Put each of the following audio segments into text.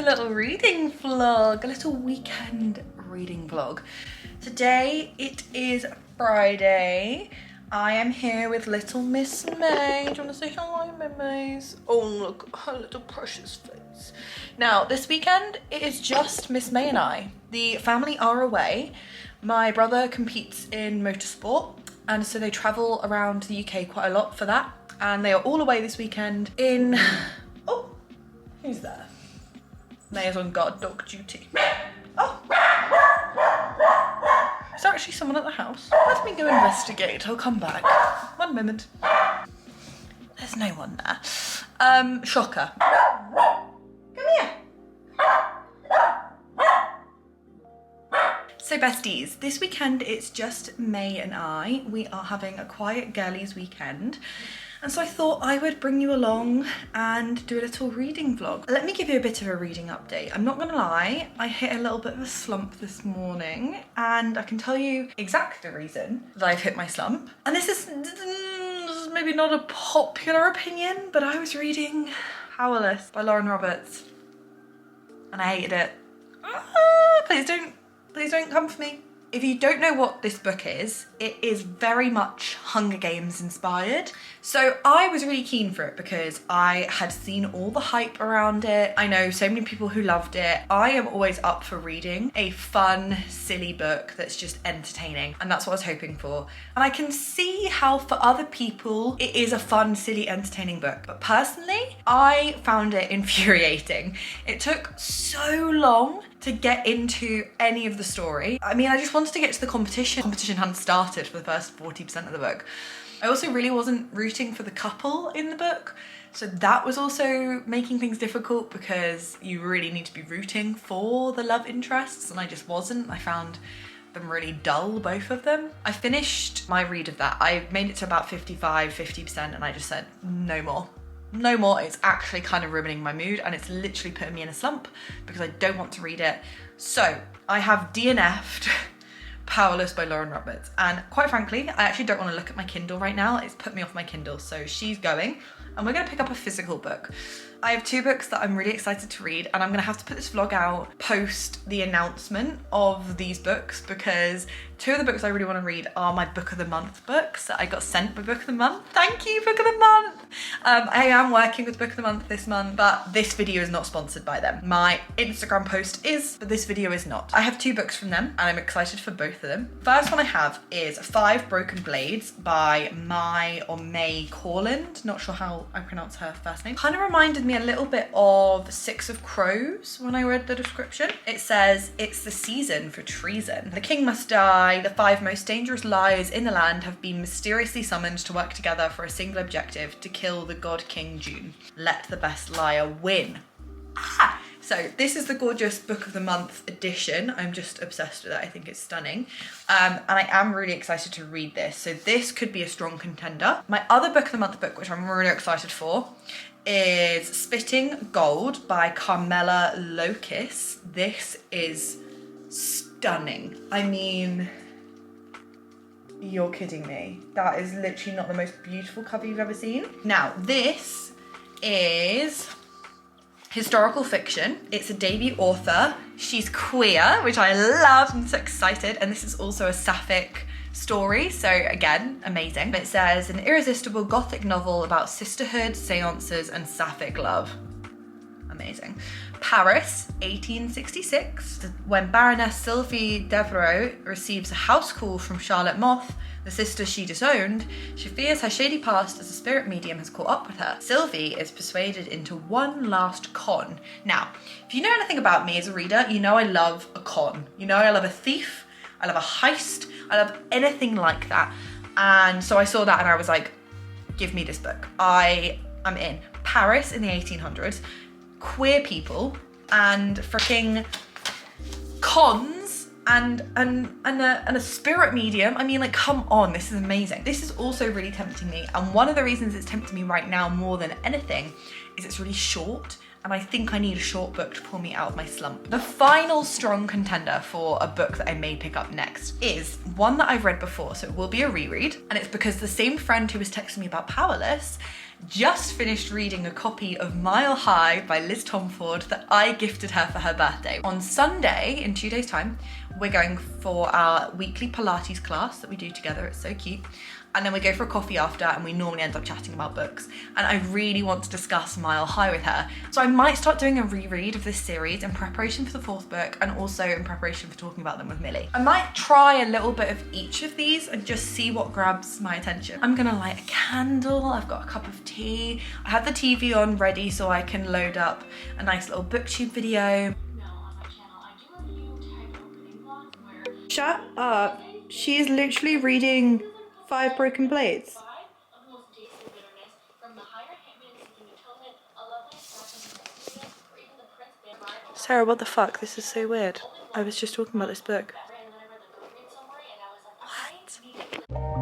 little reading vlog, a little weekend reading vlog. Today it is Friday. I am here with little Miss May. Do you want to say hello, Mays? Oh, look, her little precious face. Now, this weekend, it is just Miss May and I. The family are away. My brother competes in motorsport, and so they travel around the UK quite a lot for that. And they are all away this weekend in... Oh, who's there? May is on guard dog duty. Oh! Is there actually someone at the house? Let me go investigate. I'll come back. 1 moment. There's no one there. Shocker. Come here. So besties, this weekend it's just May and I. We are having a quiet girlies weekend. And so I thought I would bring you along and do a little reading vlog. Let me give you a bit of a reading update. I'm not gonna lie, I hit a little bit of a slump this morning, and I can tell you exactly the reason that I've hit my slump. And this is maybe not a popular opinion, but I was reading Powerless by Lauren Roberts and I hated it. Please don't come for me. If you don't know what this book is, it is very much Hunger Games inspired. So I was really keen for it because I had seen all the hype around it. I know so many people who loved it. I am always up for reading a fun, silly book that's just entertaining. And that's what I was hoping for. And I can see how for other people, it is a fun, silly, entertaining book. But personally, I found it infuriating. It took so long to get into any of the story. I mean, I just wanted to get to the competition. The competition hadn't started for the first 40% of the book. I also really wasn't rooting for the couple in the book. So that was also making things difficult because you really need to be rooting for the love interests, and I just wasn't. I found them really dull, both of them. I finished my read of that. I made it to about 50%, and I just said, no more. No more. It's actually kind of ruining my mood, and it's literally putting me in a slump because I don't want to read it. So I have DNF'd Powerless by Lauren Roberts, and quite frankly, I actually don't want to look at my Kindle right now. It's put me off my Kindle, so she's going, and we're gonna pick up a physical book. I have 2 books that I'm really excited to read, and I'm gonna have to put this vlog out post the announcement of these books because 2 of the books I really want to read are my Book of the Month books that I got sent by Book of the Month. Thank you, Book of the Month! I am working with Book of the Month this month, but this video is not sponsored by them. My Instagram post is, but this video is not. I have 2 books from them, and I'm excited for both of them. First one I have is 5 Broken Blades by May Corland. Not sure how I pronounce her first name. Kind of reminded me a little bit of 6 of Crows when I read the description. It says, it's the season for treason. The king must die. The 5 most dangerous liars in the land have been mysteriously summoned to work together for a single objective, to kill the god King June. Let the best liar win. Ah! So this is the gorgeous Book of the Month edition. I'm just obsessed with it. I think it's stunning. And I am really excited to read this. So this could be a strong contender. My other Book of the Month book, which I'm really excited for, is Spitting Gold by Carmela Lokis. This is stunning. I mean, you're kidding me. That is literally not the most beautiful cover you've ever seen. Now, this is historical fiction. It's a debut author. She's queer, which I love. I'm so excited. And this is also a sapphic story, so again, amazing. It says, an irresistible gothic novel about sisterhood, seances, and sapphic love. Amazing. Paris, 1866. When Baroness Sylvie Devereux receives a house call from Charlotte Moth, the sister she disowned, she fears her shady past as a spirit medium has caught up with her. Sylvie is persuaded into one last con. Now, if you know anything about me as a reader, you know I love a con. You know I love a thief, I love a heist, I love anything like that. And so I saw that and I was like, give me this book. I'm in. Paris in the 1800s, queer people and freaking cons and a spirit medium. I mean, like, come on, this is amazing. This is also really tempting me. And one of the reasons it's tempting me right now more than anything is it's really short. And I think I need a short book to pull me out of my slump. The final strong contender for a book that I may pick up next is one that I've read before, so it will be a reread. And it's because the same friend who was texting me about Powerless just finished reading a copy of Mile High by Liz Tomford that I gifted her for her birthday. On Sunday, in 2 days' time, we're going for our weekly Pilates class that we do together. It's so cute. And then we go for a coffee after, and we normally end up chatting about books. And I really want to discuss Mile High with her. So I might start doing a reread of this series in preparation for the 4th book, and also in preparation for talking about them with Millie. I might try a little bit of each of these and just see what grabs my attention. I'm gonna light a candle, I've got a cup of tea. I have the TV on ready so I can load up a nice little booktube video. Shut up. She is literally reading 5 Broken Blades. Sarah, what the fuck? This is so weird. I was just talking about this book. What?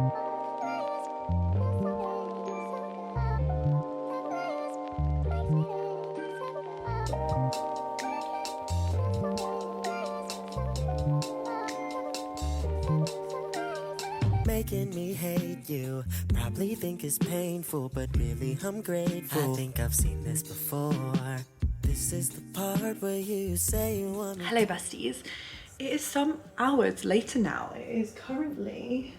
Making me hate you, probably think it's painful, but really I'm grateful. I think I've seen this before. This is the part where you say you want me. Hello besties. It is some hours later now. It is currently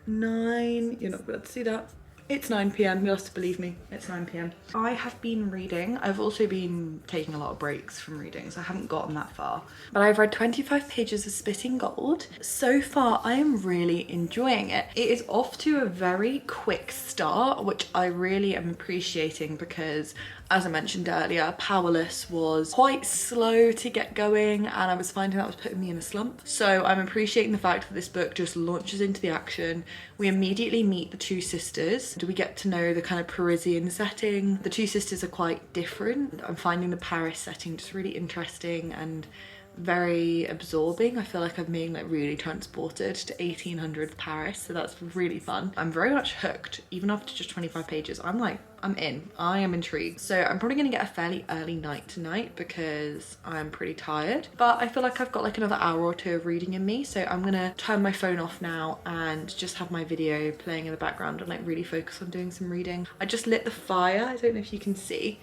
9, you're not going to see that. It's 9 PM, you'll have to believe me, it's 9 PM. I have been reading. I've also been taking a lot of breaks from reading, so I haven't gotten that far. But I've read 25 pages of Spitting Gold. So far, I am really enjoying it. It is off to a very quick start, which I really am appreciating because, as I mentioned earlier, Powerless was quite slow to get going, and I was finding that was putting me in a slump. So I'm appreciating the fact that this book just launches into the action. We immediately meet the 2 sisters. We get to know the kind of Parisian setting. The 2 sisters are quite different. I'm finding the Paris setting just really interesting and very absorbing. I feel like I'm being like really transported to 1800s Paris, so that's really fun. I'm very much hooked, even after just 25 pages. I'm in. I am intrigued. So I'm probably gonna get a fairly early night tonight because I'm pretty tired, but I feel like I've got like another hour or 2 of reading in me, so I'm gonna turn my phone off now and just have my video playing in the background and like really focus on doing some reading. I just lit the fire. I don't know if you can see.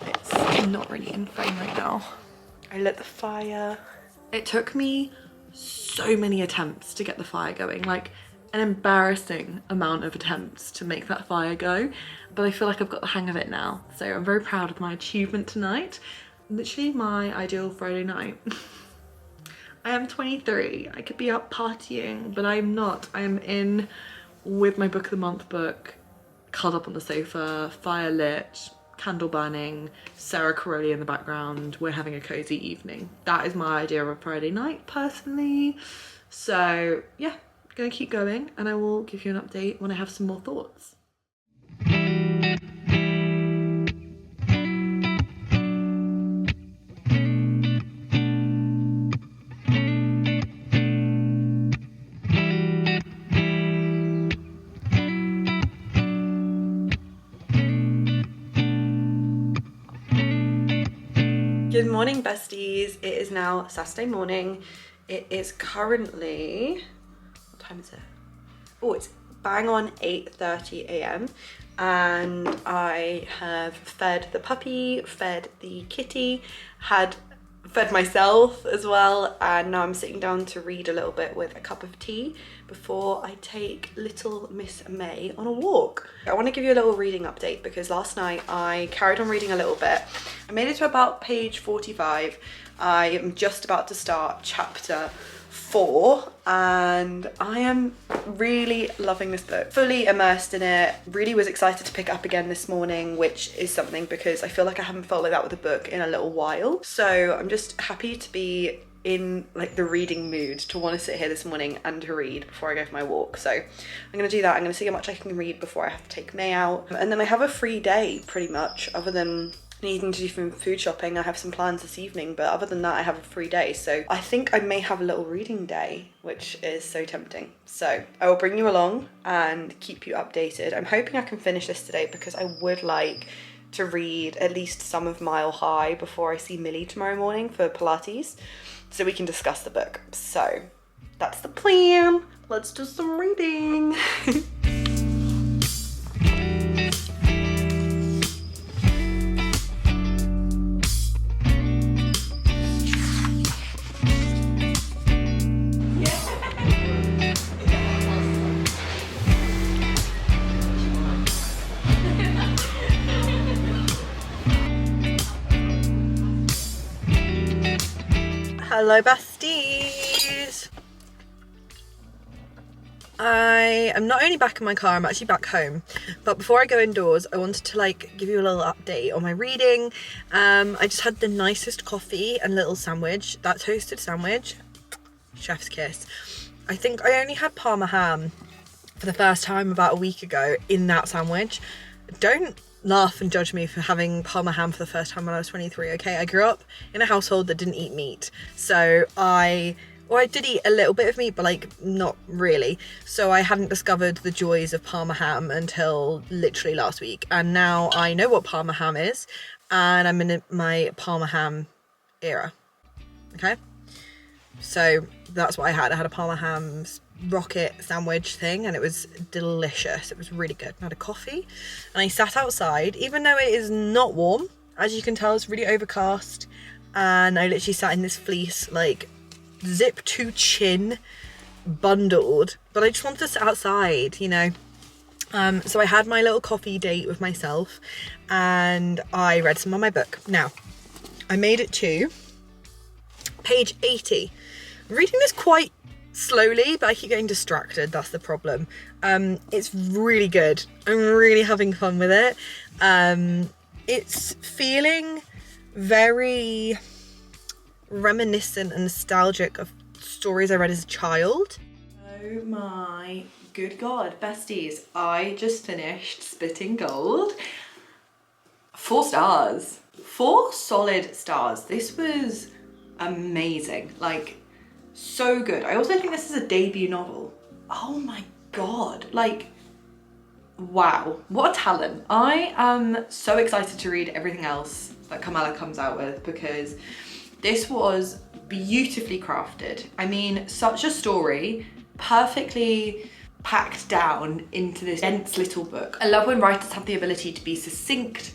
It's not really in frame right now. I lit the fire. It took me so many attempts to get the fire going, like an embarrassing amount of attempts to make that fire go, but I feel like I've got the hang of it now, so I'm very proud of my achievement tonight. Literally my ideal Friday night. I am 23, I could be out partying, but I'm not. I am in with my book of the month book, curled up on the sofa, fire lit, candle burning, Sarah Caroli in the background. We're having a cozy evening. That is my idea of a Friday night personally. So yeah, gonna keep going and I will give you an update when I have some more thoughts. Good morning besties, it is now Saturday morning. It is currently, what time is it? Oh, it's bang on 8:30 AM and I have fed the puppy, fed the kitty, fed myself as well, and now I'm sitting down to read a little bit with a cup of tea before I take little Miss May on a walk. I want to give you a little reading update because last night I carried on reading a little bit. I made it to about page 45. I am just about to start chapter 4 and I am really loving this book. Fully immersed in it. Really was excited to pick it up again this morning, which is something because I feel like I haven't felt like that with a book in a little while. So I'm just happy to be in like the reading mood, to want to sit here this morning and to read before I go for my walk. So I'm gonna do that. I'm gonna see how much I can read before I have to take May out, and then I have a free day pretty much, other than needing to do some food shopping. I have some plans this evening, but other than that I have a free day, so I think I may have a little reading day, which is so tempting. So I will bring you along and keep you updated. I'm hoping I can finish this today because I would like to read at least some of Mile High before I see Millie tomorrow morning for Pilates, so we can discuss the book. So that's the plan. Let's do some reading. Hello besties! I am not only back in my car, I'm actually back home. But before I go indoors, I wanted to like give you a little update on my reading. I just had the nicest coffee and little sandwich, that toasted sandwich, chef's kiss. I think I only had Parma ham for the first time about a week ago in that sandwich. Don't laugh and judge me for having Parma ham for the first time when I was 23, okay? I grew up in a household that didn't eat meat. So I did eat a little bit of meat, but like not really. So I hadn't discovered the joys of Parma ham until literally last week. And now I know what Parma ham is, and I'm in my Parma ham era, okay? So that's what I had. I had a Parma ham rocket sandwich thing, and it was delicious. It was really good. I had a coffee and I sat outside, even though it is not warm. As you can tell, it's really overcast, and I literally sat in this fleece, like zip to chin, bundled, but I just wanted to sit outside, you know. So I had my little coffee date with myself and I read some of my book. Now, I made it to page 80. I'm reading this quite slowly, but I keep getting distracted, that's the problem. It's really good. I'm really having fun with it. It's feeling very reminiscent and nostalgic of stories I read as a child. Oh my good god, besties, I just finished Spitting Gold. 4 stars. 4 solid stars. This was amazing, like so good. I also think this is a debut novel. Oh my god, like wow, what a talent. I am so excited to read everything else that Kamala comes out with, because this was beautifully crafted. I mean, such a story, perfectly packed down into this dense little book. I love when writers have the ability to be succinct,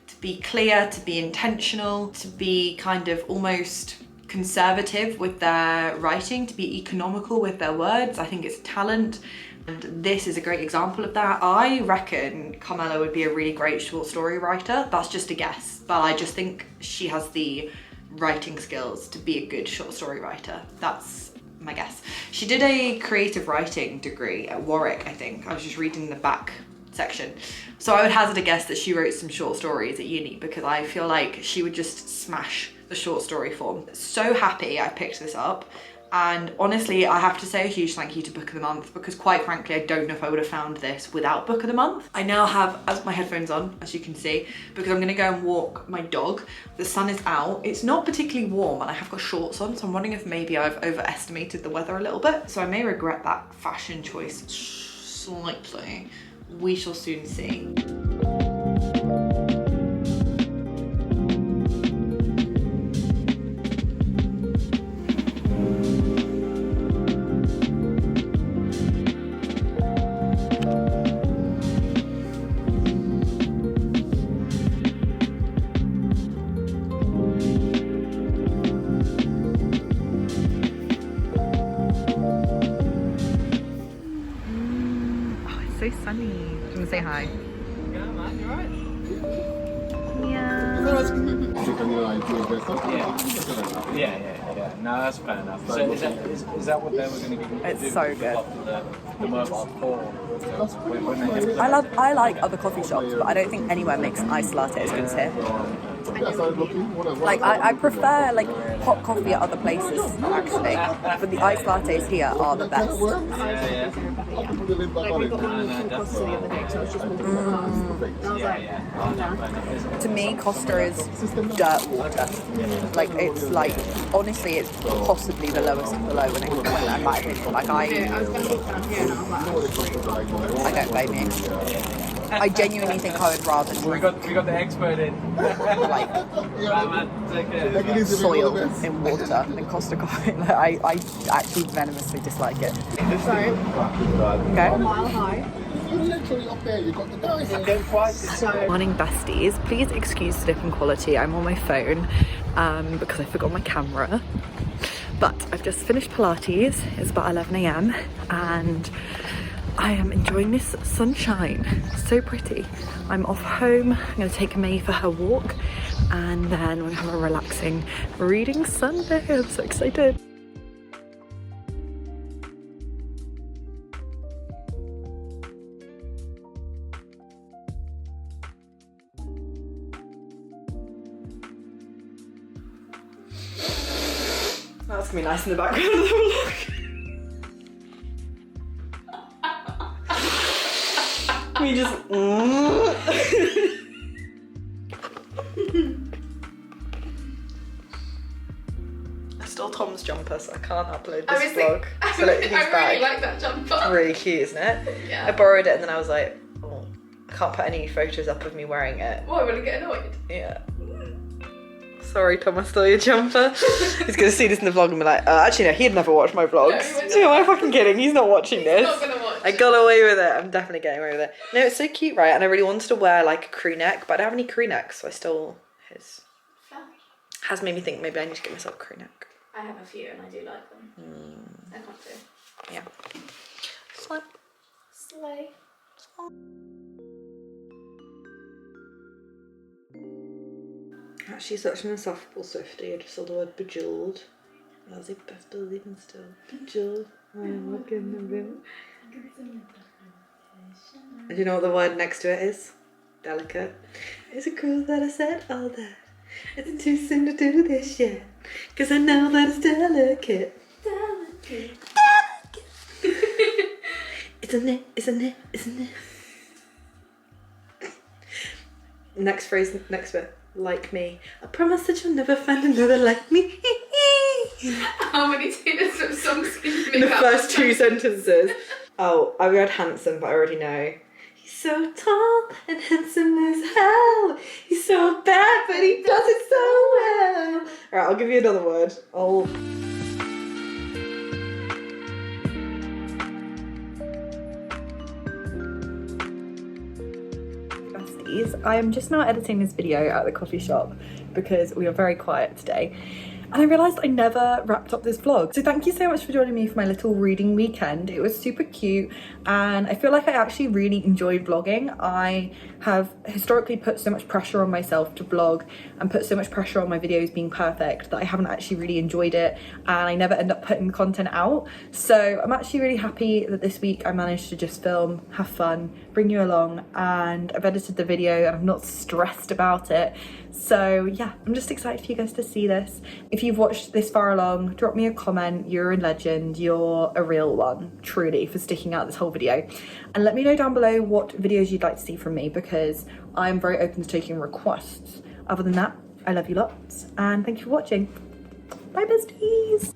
to be clear, to be intentional, to be kind of almost conservative with their writing, to be economical with their words. I think it's a talent, and this is a great example of that. I reckon Carmela would be a really great short story writer. That's just a guess, but I just think she has the writing skills to be a good short story writer. That's my guess. She did a creative writing degree at Warwick, I think. I was just reading the back section. So I would hazard a guess that she wrote some short stories at uni, because I feel like she would just smash the short story form. So happy I picked this up. And honestly, I have to say a huge thank you to Book of the Month, because quite frankly, I don't know if I would have found this without Book of the Month. I now have my headphones on, as you can see, because I'm gonna go and walk my dog. The sun is out. It's not particularly warm, and I have got shorts on, so I'm wondering if maybe I've overestimated the weather a little bit. So I may regret that fashion choice slightly. We shall soon see. So sunny. Do you want to say hi? Yeah, man, you alright? Yeah. Yeah. No, that's fair enough. So is that what they were going to give you? It's so good. The mobile call. I like other coffee shops, but I don't think anywhere makes an iced latte as good as here. Like I prefer like hot coffee at other places actually, but the iced lattes here are the best. To me, Costa is dirt water. Like it's like honestly, it's possibly the lowest of the low when it comes to in my opinion. Like I don't blame you. I genuinely think I would rather We got the expert in. like soil in water than Costa coffee. Like, I actually venomously dislike it. Sorry. Okay. A mile high. Morning besties, please excuse the dip in quality. I'm on my phone because I forgot my camera. But I've just finished Pilates. It's about 11 AM and I am enjoying this sunshine. So pretty. I'm off home. I'm going to take May for her walk and then we're going to have a relaxing reading Sunday. I'm so excited. That's gonna be nice in the background of the vlog. We just. I stole Tom's jumper, so I can't upload this vlog. I really like that jumper. It's really cute, isn't it? Yeah. I borrowed it and then I was like, oh, I can't put any photos up of me wearing it. Why would I get annoyed? Yeah. Sorry, Tom, I stole your jumper. He's gonna see this in the vlog and be like, actually, no, he'd never watch my vlogs. No, am I fucking kidding? He's not watching this. He's not gonna watch. I got away with it. I'm definitely getting away with it. No, it's so cute, right? And I really wanted to wear like a crew neck, but I don't have any crew necks, so I stole his. Has made me think maybe I need to get myself a crew neck. I have a few and I do like them. I can't do. Yeah. Slay. Slay. Actually, such an insufferable Swiftie. I just saw the word bejeweled. I was like, best believing still. Bejeweled. I'm looking a bit. And do you know what the word next to it is? Delicate. Is it cruel that I said all that? It's too soon to do this yet. Cause I know that it's delicate. Delicate. Isn't it? Isn't it? Isn't it? Next phrase, next bit. Like me. I promise that you'll never find another like me. How many Taylor Swift songs can you make In the up? first two sentences. Oh, I read handsome, but I already know. He's so tall and handsome as hell. He's so bad, but he does it so well. Alright, I'll give you another word. I am just now editing this video at the coffee shop because we are very quiet today. And I realised I never wrapped up this vlog. So thank you so much for joining me for my little reading weekend. It was super cute and I feel like I actually really enjoyed vlogging. I have historically put so much pressure on myself to vlog and put so much pressure on my videos being perfect that I haven't actually really enjoyed it and I never end up putting content out. So I'm actually really happy that this week I managed to just film, have fun, bring you along, and I've edited the video and I'm not stressed about it. So yeah, I'm just excited for you guys to see this. If you've watched this far along, drop me a comment. You're a legend. You're a real one, truly, for sticking out this whole video. And let me know down below what videos you'd like to see from me because I'm very open to taking requests. Other than that, I love you lots and thank you for watching. Bye besties.